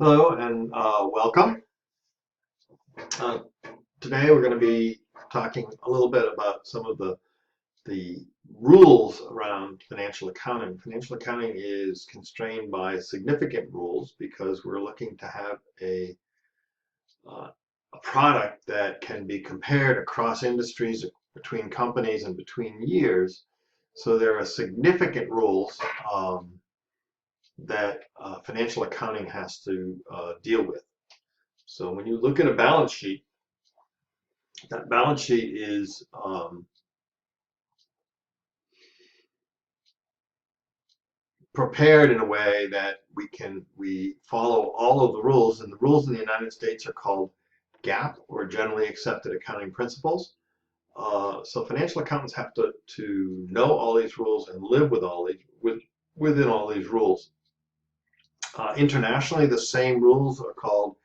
Hello and welcome. Uh, Today we're going to be talking a little bit about some of the rules around financial accounting. Financial accounting is constrained by significant rules because we're looking to have uh, a product that can be compared across industries, between companies, and between years. So there are significant rules that financial accounting has to deal with. So when you look at a balance sheet, that balance sheet is prepared in a way that we follow all of the rules, and the rules in the United States are called GAAP, or Generally Accepted Accounting Principles. So financial accountants have to know all these rules and live with within all these rules. Internationally, the same rules are called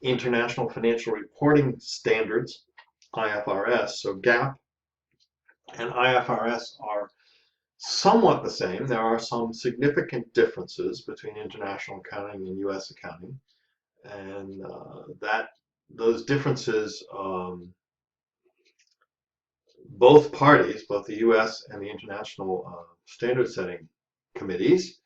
International Financial Reporting Standards, IFRS. So GAAP and IFRS are somewhat the same. There are some significant differences between international accounting and U.S. accounting, and that those differences, both parties, both the U.S. and the international standard setting committees,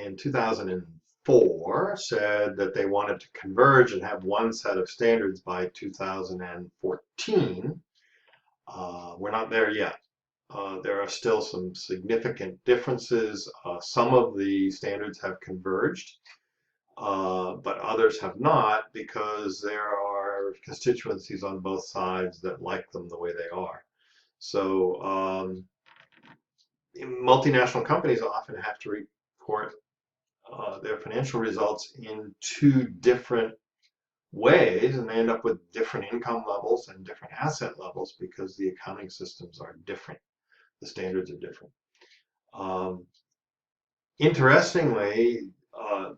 in 2004 said that they wanted to converge and have one set of standards by 2014. We're not there yet. There are still some significant differences. Some of the standards have converged, but others have not, because there are constituencies on both sides that like them the way they are. So multinational companies often have to report their financial results in two different ways, and they end up with different income levels and different asset levels because the accounting systems are different. The standards are different. Interestingly,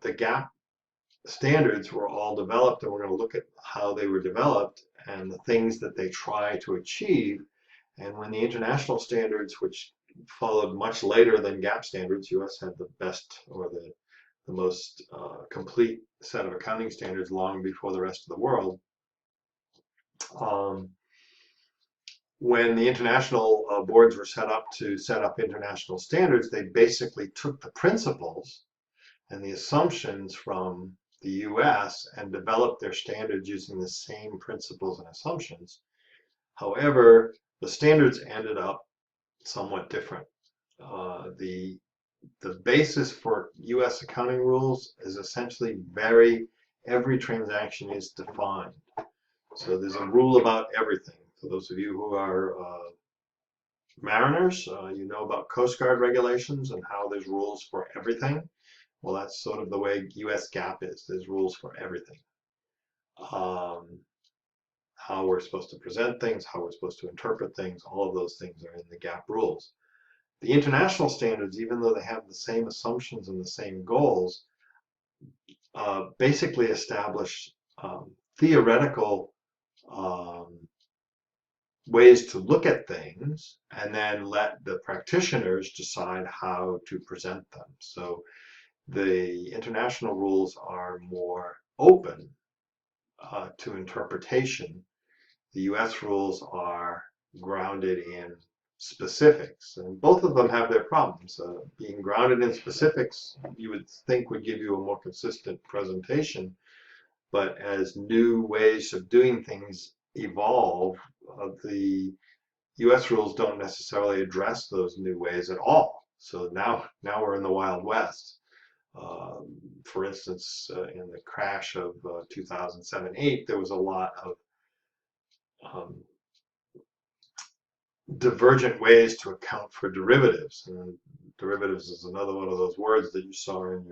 the GAAP standards were all developed, and we're going to look at how they were developed and the things that they try to achieve. And when the international standards, which followed much later than GAAP standards, US had the best, or the most complete set of accounting standards long before the rest of the world. When the international boards were set up to set up international standards, they basically took the principles and the assumptions from the US and developed their standards using the same principles and assumptions. However, the standards ended up somewhat different. The basis for US accounting rules is essentially every transaction is defined. So there's a rule about everything. For those of you who are mariners, you know about Coast Guard regulations and how there's rules for everything. Well, that's sort of the way US GAAP is. There's rules for everything. How we're supposed to present things, how we're supposed to interpret things, all of those things are in the GAAP rules. The international standards, even though they have the same assumptions and the same goals, basically establish theoretical ways to look at things, and then let the practitioners decide how to present them. So the international rules are more open to interpretation. The US rules are grounded in specifics, and both of them have their problems. Being grounded in specifics, you would think, would give you a more consistent presentation, but as new ways of doing things evolve, the US rules don't necessarily address those new ways at all. So now we're in the Wild West. For instance, in the crash of 2007-8, there was a lot of divergent ways to account for derivatives. And derivatives is another one of those words that you saw in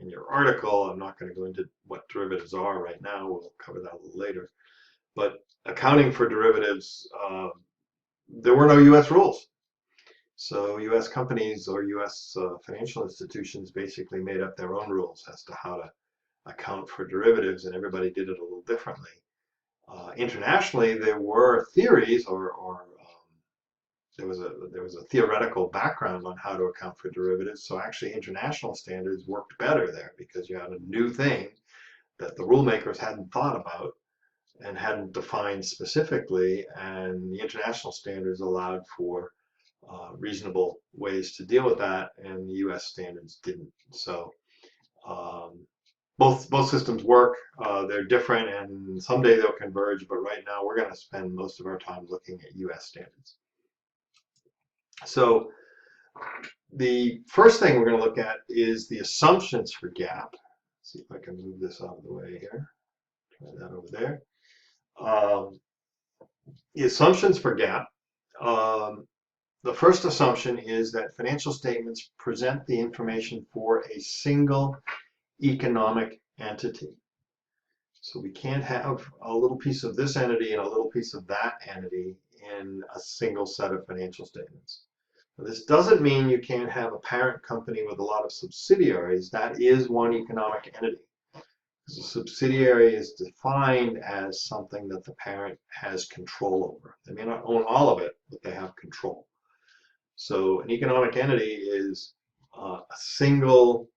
your article. I'm not going to go into what derivatives are right now. We'll cover that a little later. But accounting for derivatives, there were no US rules. So US companies or US financial institutions basically made up their own rules as to how to account for derivatives, and everybody did it a little differently. Internationally, there were theories or there was a theoretical background on how to account for derivatives. So actually international standards worked better there because you had a new thing that the rule makers hadn't thought about and hadn't defined specifically, and the international standards allowed for reasonable ways to deal with that, and the U.S. standards didn't. So both systems work. They're different, and someday they'll converge. But right now, we're going to spend most of our time looking at U.S. standards. So the first thing we're going to look at is the assumptions for GAAP. See if I can move this out of the way here. Try that over there. The assumptions for GAAP. The first assumption is that financial statements present the information for a single economic entity. So we can't have a little piece of this entity and a little piece of that entity in a single set of financial statements. Now, this doesn't mean you can't have a parent company with a lot of subsidiaries. That is one economic entity. The subsidiary is defined as something that the parent has control over. They may not own all of it, but they have control. So an economic entity is a single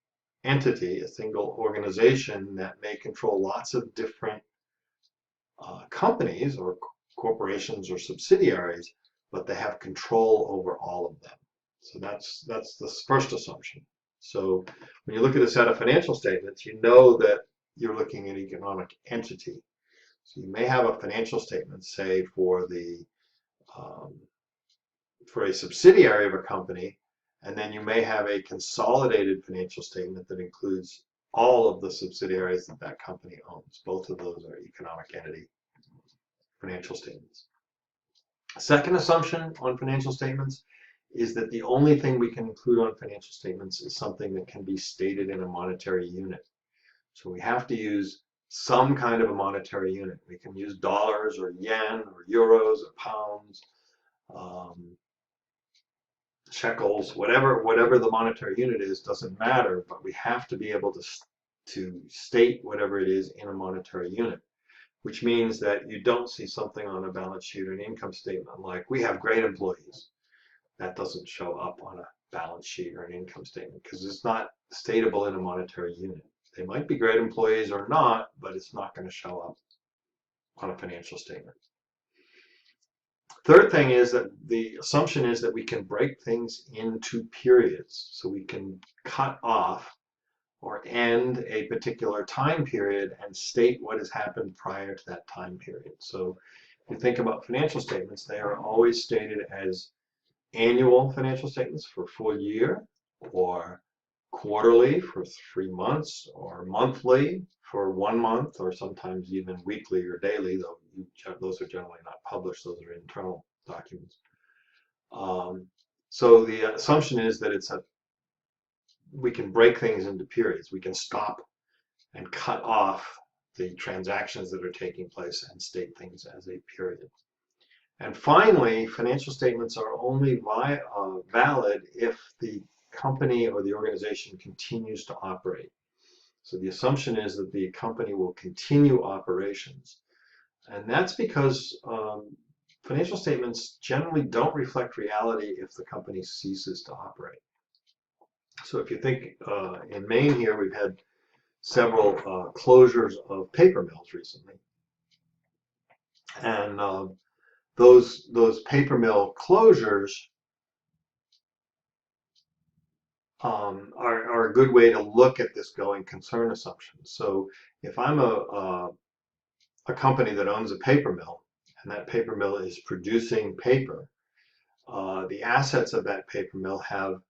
entity, a single organization that may control lots of different companies or corporations or subsidiaries, but they have control over all of them. So that's the first assumption. So when you look at a set of financial statements, you know that you're looking at an economic entity. So you may have a financial statement, say, for a subsidiary of a company, and then you may have a consolidated financial statement that includes all of the subsidiaries that that company owns. Both of those are economic entity financial statements. Second assumption on financial statements is that the only thing we can include on financial statements is something that can be stated in a monetary unit. So we have to use some kind of a monetary unit. We can use dollars or yen or euros or pounds, shekels, whatever the monetary unit is, doesn't matter, but we have to be able to state whatever it is in a monetary unit, which means that you don't see something on a balance sheet or an income statement like, we have great employees. That doesn't show up on a balance sheet or an income statement because it's not statable in a monetary unit. They might be great employees or not, but it's not going to show up on a financial statement. Third thing is that the assumption is that we can break things into periods. So we can cut off or end a particular time period and state what has happened prior to that time period. So if you think about financial statements, they are always stated as annual financial statements for a full year, or quarterly for 3 months, or monthly for 1 month, or sometimes even weekly or daily, though those are generally not published, those are internal documents. So the assumption is that we can break things into periods. We can stop and cut off the transactions that are taking place and state things as a period. And finally, financial statements are only valid if the company or the organization continues to operate. So the assumption is that the company will continue operations. And that's because financial statements generally don't reflect reality if the company ceases to operate. So if you think in Maine here, we've had several closures of paper mills recently. And those paper mill closures are a good way to look at this going concern assumption. So if I'm a company that owns a paper mill, and that paper mill is producing paper, the assets of that paper mill have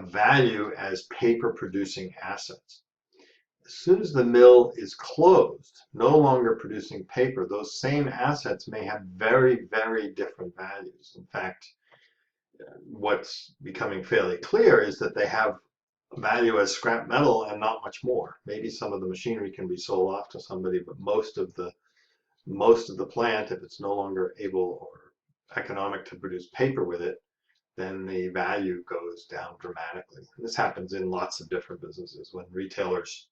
value as paper producing assets. As soon as the mill is closed, no longer producing paper, those same assets may have very, very different values. In fact, what's becoming fairly clear is that they have value as scrap metal and not much more. Maybe some of the machinery can be sold off to somebody, but most of the plant, if it's no longer able or economic to produce paper with it, then the value goes down dramatically. And this happens in lots of different businesses. When retailers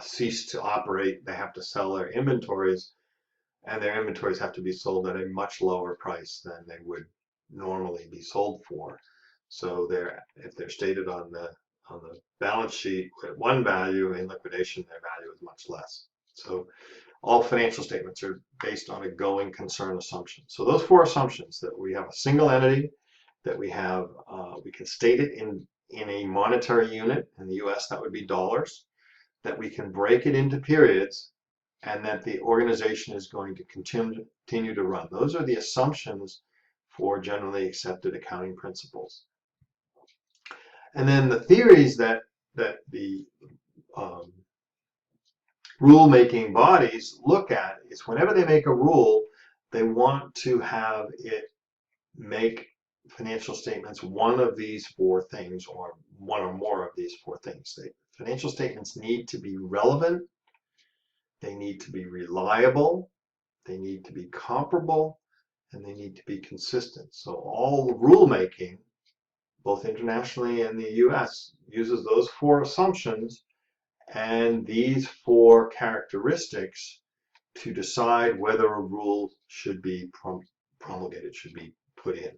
cease to operate, they have to sell their inventories, and their inventories have to be sold at a much lower price than they would normally be sold for. So if they're stated on the balance sheet at one value, in liquidation their value is much less. So all financial statements are based on a going concern assumption. So those four assumptions, that we have a single entity, that we have we can state it in a monetary unit. In the US that would be dollars, that we can break it into periods, and that the organization is going to continue to run. Those are the assumptions for generally accepted accounting principles. And then the theories that the rule-making bodies look at is, whenever they make a rule, they want to have it make financial statements one of these four things, or one or more of these four things. Financial statements need to be relevant, they need to be reliable, they need to be comparable, and they need to be consistent. So all rulemaking, both internationally and the US, uses those four assumptions and these four characteristics to decide whether a rule should be promulgated, should be put in.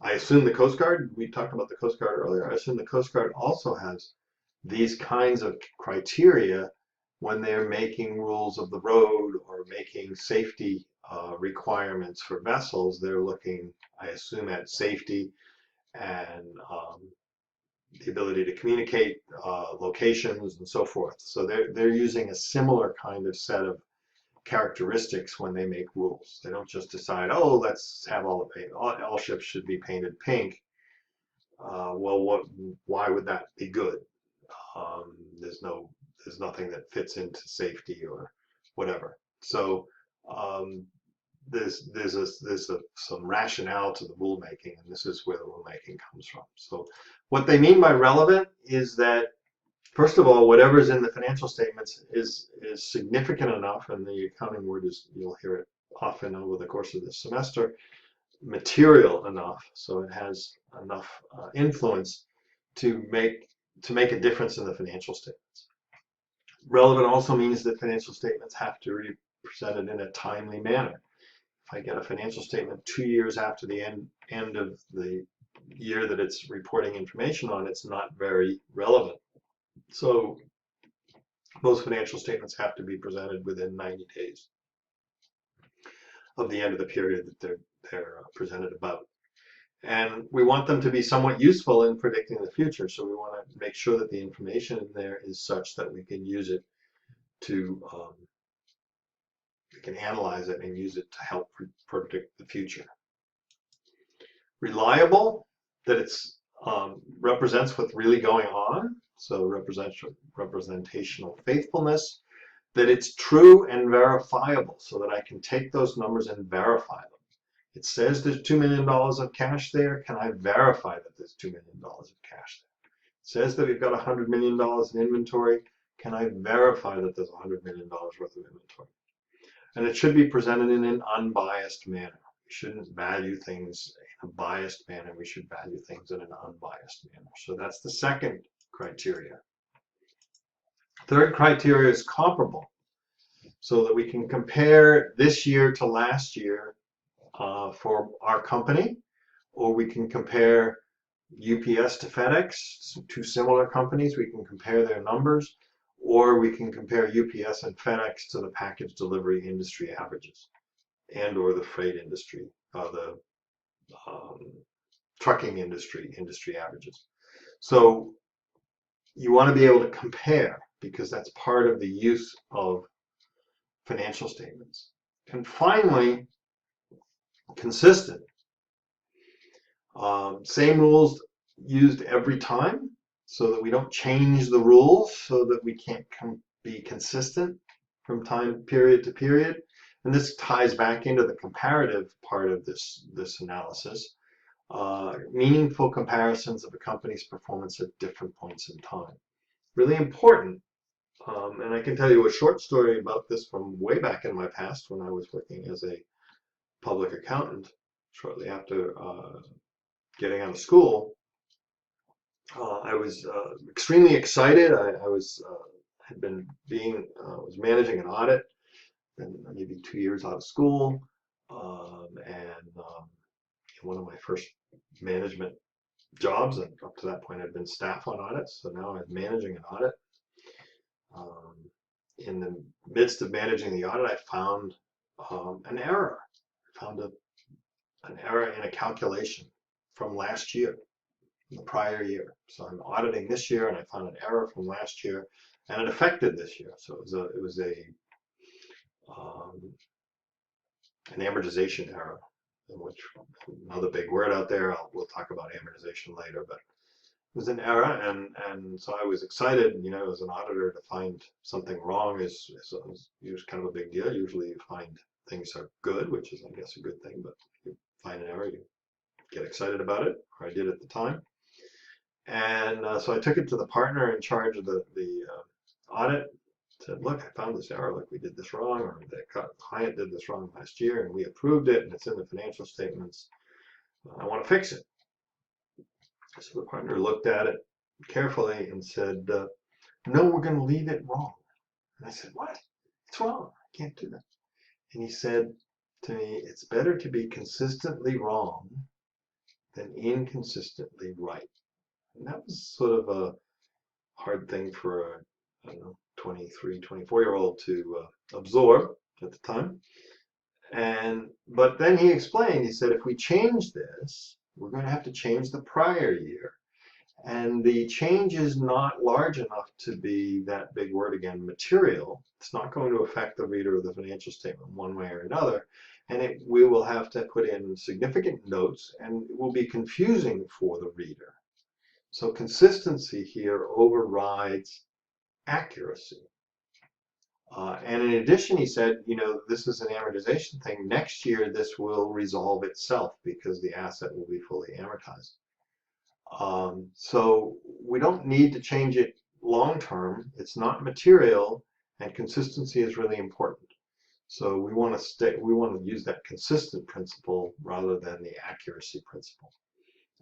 I assume the Coast Guard, we talked about the Coast Guard earlier, I assume the Coast Guard also has these kinds of criteria when they're making rules of the road or making safety requirements for vessels. They're looking, I assume, at safety and the ability to communicate locations and so forth. So they're using a similar kind of set of characteristics when they make rules. They don't just decide, oh, let's have all the paint, all ships should be painted pink. Well, why would that be good? There's nothing that fits into safety or whatever. So there's some rationale to the rulemaking, and this is where the rulemaking comes from. So what they mean by relevant is that, first of all, whatever's in the financial statements is significant enough, and the accounting word is, you'll hear it often over the course of this semester, material enough, so it has enough influence to make a difference in the financial statements. Relevant also means that financial statements have to be presented in a timely manner. If I get a financial statement 2 years after the end of the year that it's reporting information on, it's not very relevant. So most financial statements have to be presented within 90 days of the end of the period that they're presented about. And we want them to be somewhat useful in predicting the future. So we want to make sure that the information in there is such that we can use it to, we can analyze it and use it to help predict the future. Reliable, that it's represents what's really going on. So representational faithfulness, that it's true and verifiable, so that I can take those numbers and verify them. It says there's $2 million of cash there. Can I verify that there's $2 million of cash there? It says that we've got $100 million in inventory. Can I verify that there's $100 million worth of inventory? And it should be presented in an unbiased manner. We shouldn't value things in a biased manner. We should value things in an unbiased manner. So that's the second criteria. Third criteria is comparable, so that we can compare this year to last year for our company, or we can compare UPS to FedEx, two similar companies. We can compare their numbers, or we can compare UPS and FedEx to the package delivery industry averages, and or the freight industry, the trucking industry averages. So you want to be able to compare, because that's part of the use of financial statements. And finally, consistent. Same rules used every time, so that we don't change the rules, so that we can't be consistent from time period to period. And this ties back into the comparative part of this analysis. Meaningful comparisons of a company's performance at different points in time. Really important. And I can tell you a short story about this from way back in my past, when I was working as a public accountant shortly after getting out of school. I was extremely excited. I was managing an audit been maybe 2 years out of school, and one of my first management jobs, and up to that point I'd been staff on audits, so now I'm managing an audit. In the midst of managing the audit, I found an error. I found an error in a calculation from last year, the prior year. So I'm auditing this year, and I found an error from last year, and it affected this year. So it was an amortization error, which another big word out there. We'll talk about amortization later, but it was an error, and so I was excited, as an auditor, to find something wrong is kind of a big deal. Usually you find things are good, which is, I guess, a good thing, but you find an error, you get excited about it, or I did at the time. And so I took it to the partner in charge of the audit, said, look, I found this error, like we did this wrong, or the client did this wrong last year, and we approved it, and it's in the financial statements. I want to fix it. So the partner looked at it carefully and said, no, we're going to leave it wrong. And I said, what? It's wrong. I can't do that. And he said to me, it's better to be consistently wrong than inconsistently right. And that was sort of a hard thing for a 23, 24-year-old to absorb at the time. But then he explained, he said, if we change this, we're going to have to change the prior year. And the change is not large enough to be that big word again, material. It's not going to affect the reader of the financial statement one way or another. And we will have to put in significant notes, and it will be confusing for the reader. So consistency here overrides accuracy. And in addition, he said, this is an amortization thing. Next year, this will resolve itself because the asset will be fully amortized. So we don't need to change it long term. It's not material, and consistency is really important. So we want to use that consistent principle rather than the accuracy principle.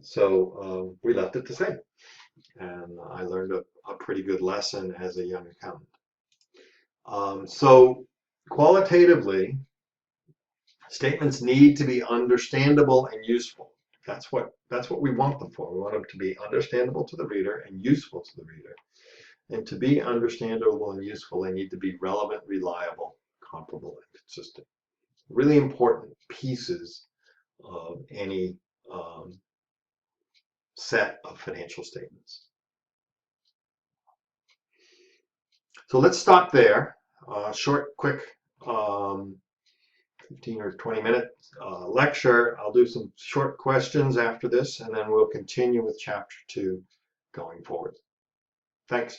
So we left it the same, and I learned a pretty good lesson as a young accountant. So qualitatively, statements need to be understandable and useful. That's what we want them for. We want them to be understandable to the reader and useful to the reader. And to be understandable and useful, they need to be relevant, reliable, comparable, and consistent. Really important pieces of any set of financial statements. So let's stop there. Short, quick 15 or 20 minute lecture. I'll do some short questions after this, and then we'll continue with chapter 2 going forward. Thanks.